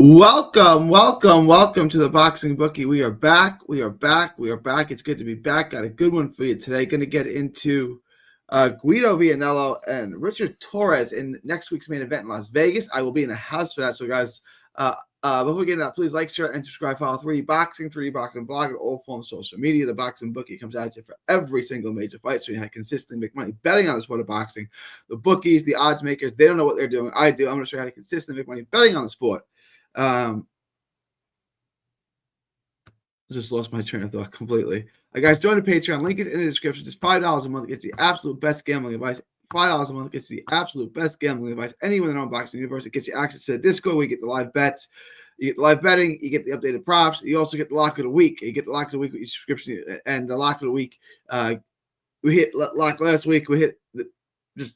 Welcome to the Boxing Bookie. We are back. It's good to be back. Got a good one for you today. Going to get into Guido Vianello and Richard Torrez in next week's main event in Las Vegas. I will be in the house for that. So, guys, before we get into that, please like, share, and subscribe. Follow 3D Boxing blog, and all forms of social media. The Boxing Bookie comes out to you for every single major fight, so you can consistently make money betting on the sport of boxing. The bookies, the odds makers, they don't know what they're doing. I do. I'm going to show you how to consistently make money betting on the sport. Just lost my train of thought completely. Guys, join the Patreon. Link is in the description. Just $5 a month gets the absolute best gambling advice. $5 a month gets the absolute best gambling advice. Anyone in the boxing universe, it gets you access to the Discord. We get the live bets. You get the live betting. You get the updated props. You also get the lock of the week. You get the lock of the week with your subscription. And the lock of the week, we hit lock last week. We hit just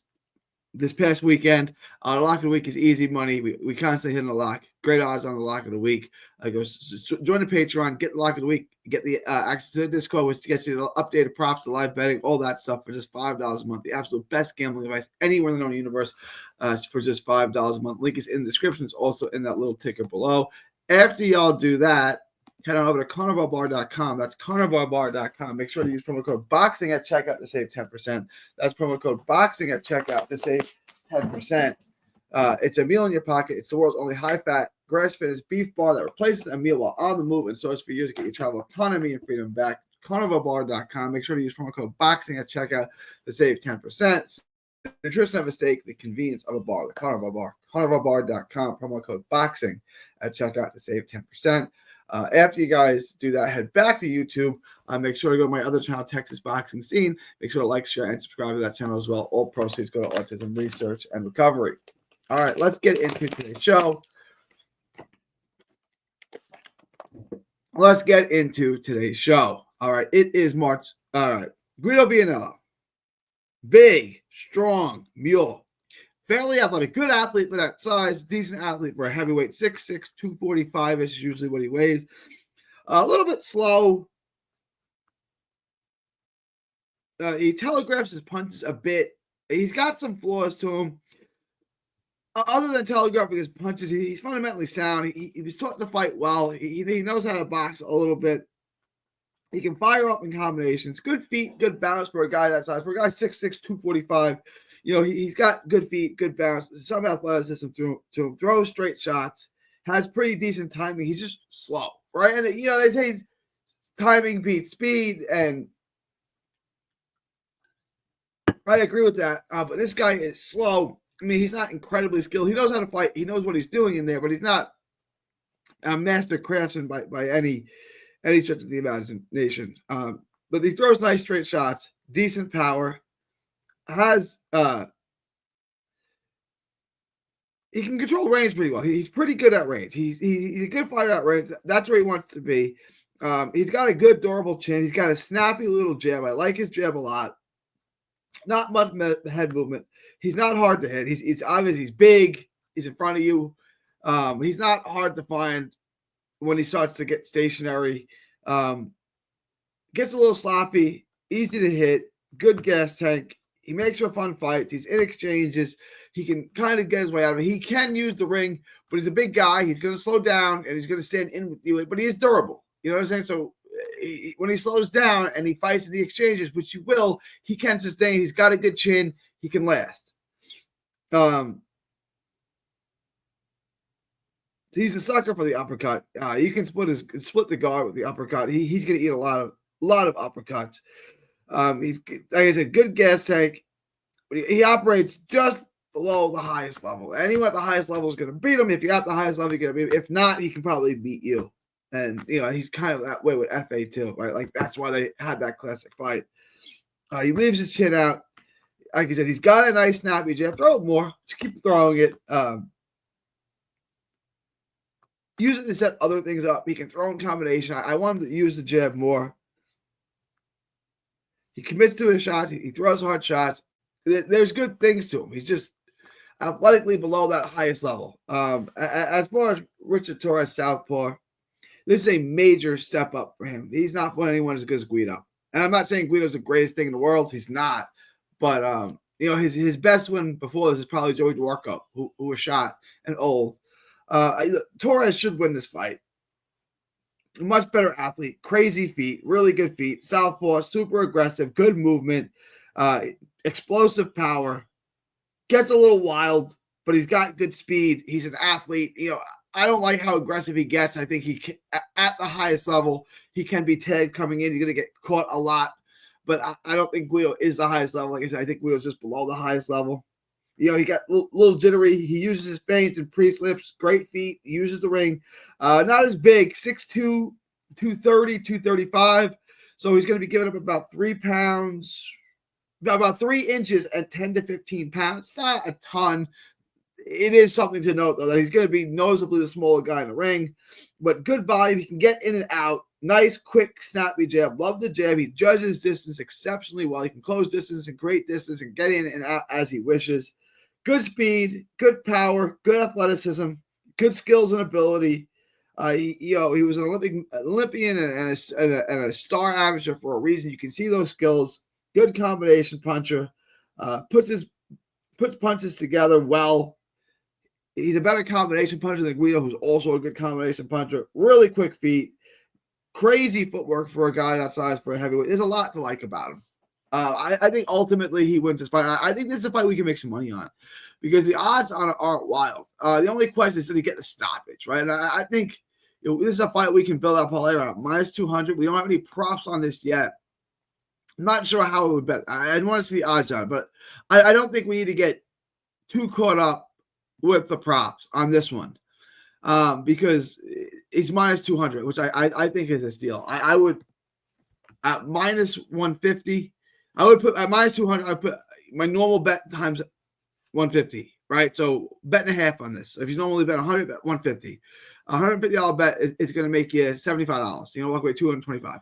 this past weekend. The lock of the week is easy money. We constantly hit the lock. Great odds on the lock of the week. Join the Patreon, get the lock of the week, get the access to the Discord, which gets you the updated props, the live betting, all that stuff for just $5 a month. The absolute best gambling advice anywhere in the known universe for just $5 a month. Link is in the description. It's also in that little ticker below. After y'all do that, head on over to carnivalbar.com. That's carnivalbar.com. Make sure to use promo code BOXING at checkout to save 10%. That's promo code BOXING at checkout to save 10%. It's a meal in your pocket. It's the world's only high-fat, grass-finished beef bar that replaces a meal while on the move and stores for years to get your travel autonomy and freedom back. carnivalbar.com. Make sure to use promo code BOXING at checkout to save 10%. The nutrition of a steak, the convenience of a bar. The Carnival Bar. carnivalbar.com. Promo code BOXING at checkout to save 10%. After you guys do that, head back to YouTube. Make sure to go to my other channel, Texas Boxing Scene. Make sure to like, share, and subscribe to that channel as well. All proceeds go to autism research and recovery. All right, let's get into today's show. All right, it is March. All right, Guido Vianello. Big, strong mule. Fairly athletic. Good athlete for that size. Decent athlete for a heavyweight. 6'6", 245 is usually what he weighs. A little bit slow. He telegraphs his punches a bit. He's got some flaws to him. Other than telegraphing his punches, he's fundamentally sound. He was taught to fight well. He knows how to box a little bit. He can fire up in combinations. Good feet, good balance for a guy that size. For a guy 6'6", 245, he's got good feet, good balance, some athleticism to him. Throws straight shots. Has pretty decent timing. He's just slow, right? And, they say timing beats speed, and I agree with that. But this guy is slow. I mean, he's not incredibly skilled. He knows how to fight. He knows what he's doing in there, but he's not a master craftsman by any stretch of the imagination. But he throws nice straight shots, decent power, has he can control range pretty well. He's pretty good at range. He's a good fighter at range. That's where he wants to be. He's got a good, durable chin. He's got a snappy little jab. I like his jab a lot. Not much head movement. He's not hard to hit. He's obvious. He's big. He's in front of you. He's not hard to find when he starts to get stationary. Gets a little sloppy. Easy to hit. Good gas tank. He makes for fun fights. He's in exchanges. He can kind of get his way out of it. He can use the ring, but he's a big guy. He's going to slow down, and he's going to stand in with you. But he is durable. You know what I'm saying? So when he slows down and he fights in the exchanges, which he will, he can sustain. He's got a good chin. He can last. He's a sucker for the uppercut. You can split the guard with the uppercut. He's going to eat a lot of uppercuts. He's, like I said, good gas tank. But he operates just below the highest level. Anyone at the highest level is going to beat him. If you're at the highest level, you're going to beat him. If not, he can probably beat you. And, he's kind of that way with FA too, right? Like, that's why they had that classic fight. He leaves his chin out. Like I said, he's got a nice snappy jab. Throw it more. Just keep throwing it. Use it to set other things up. He can throw in combination. I want him to use the jab more. He commits to his shots. He throws hard shots. There's good things to him. He's just athletically below that highest level. As far as Richard Torrez, southpaw, this is a major step up for him. He's not fought anyone as good as Guido. And I'm not saying Guido's the greatest thing in the world. He's not. But, his best win before this is probably Joey Dworko, who was shot and old. Torrez should win this fight. Much better athlete, crazy feet, really good feet, southpaw, super aggressive, good movement, explosive power, gets a little wild, but he's got good speed. He's an athlete. I don't like how aggressive he gets. I think he can, at the highest level, he can be tagged coming in. He's going to get caught a lot, but I don't think Guido is the highest level. Like I said, I think Guido's just below the highest level. He got a little jittery. He uses his feints and pre-slips. Great feet. He uses the ring. Not as big, 6'2", 230, 235. So he's going to be giving up about 3 pounds, about 3 inches and 10 to 15 pounds. It's not a ton. It is something to note, though, that he's going to be noticeably the smaller guy in the ring. But good volume. He can get in and out. Nice, quick, snappy jab. Love the jab. He judges distance exceptionally well. He can close distance and great distance and get in and out as he wishes. Good speed, good power, good athleticism, good skills and ability. He was an Olympian and a star amateur for a reason. You can see those skills. Good combination puncher. Puts punches together well. He's a better combination puncher than Guido, who's also a good combination puncher. Really quick feet. Crazy footwork for a guy that size for a heavyweight. There's a lot to like about him. I think ultimately he wins this fight. I think this is a fight we can make some money on because the odds on it aren't wild. The only question is, did he get the stoppage, right? And I think this is a fight we can build our parlay around. Minus 200. We don't have any props on this yet. I'm not sure how it would bet. I want to see the odds on it, but I don't think we need to get too caught up with the props on this one because it's minus 200, which I think is a steal. I would at minus 150. I would put at minus 200. I put my normal bet times 150, right? So bet and a half on this. So if you normally bet 100, bet 150. $150 bet is going to make you $75. Walk away $225.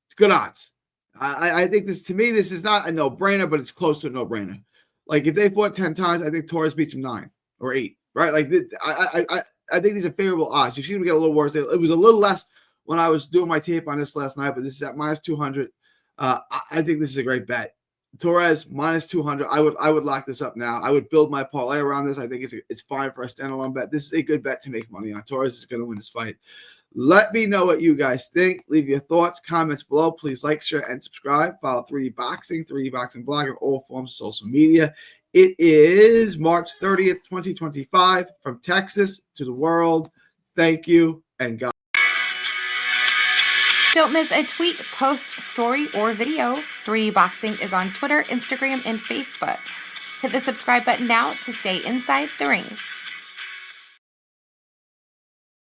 It's good odds. I think this, to me, this is not a no-brainer, but it's close to a no-brainer. Like if they fought 10 times, I think Torrez beats him 9 or 8, right? Like I think these are favorable odds. You've seen them get a little worse. It was a little less when I was doing my tape on this last night, but this is at minus 200. I think this is a great bet. Torrez minus 200. I would lock this up now. I would build my parlay around this. I think it's fine for a standalone bet. This is a good bet to make money on. Torrez is going to win this fight. Let me know what you guys think. Leave your thoughts, comments below. Please like, share, and subscribe. Follow 3D Boxing blog on all forms of social media. It is March 30th, 2025, from Texas to the world. Thank you, and God. Don't miss a tweet, post, story, or video. 3D Boxing is on Twitter, Instagram, and Facebook. Hit the subscribe button now to stay inside the ring.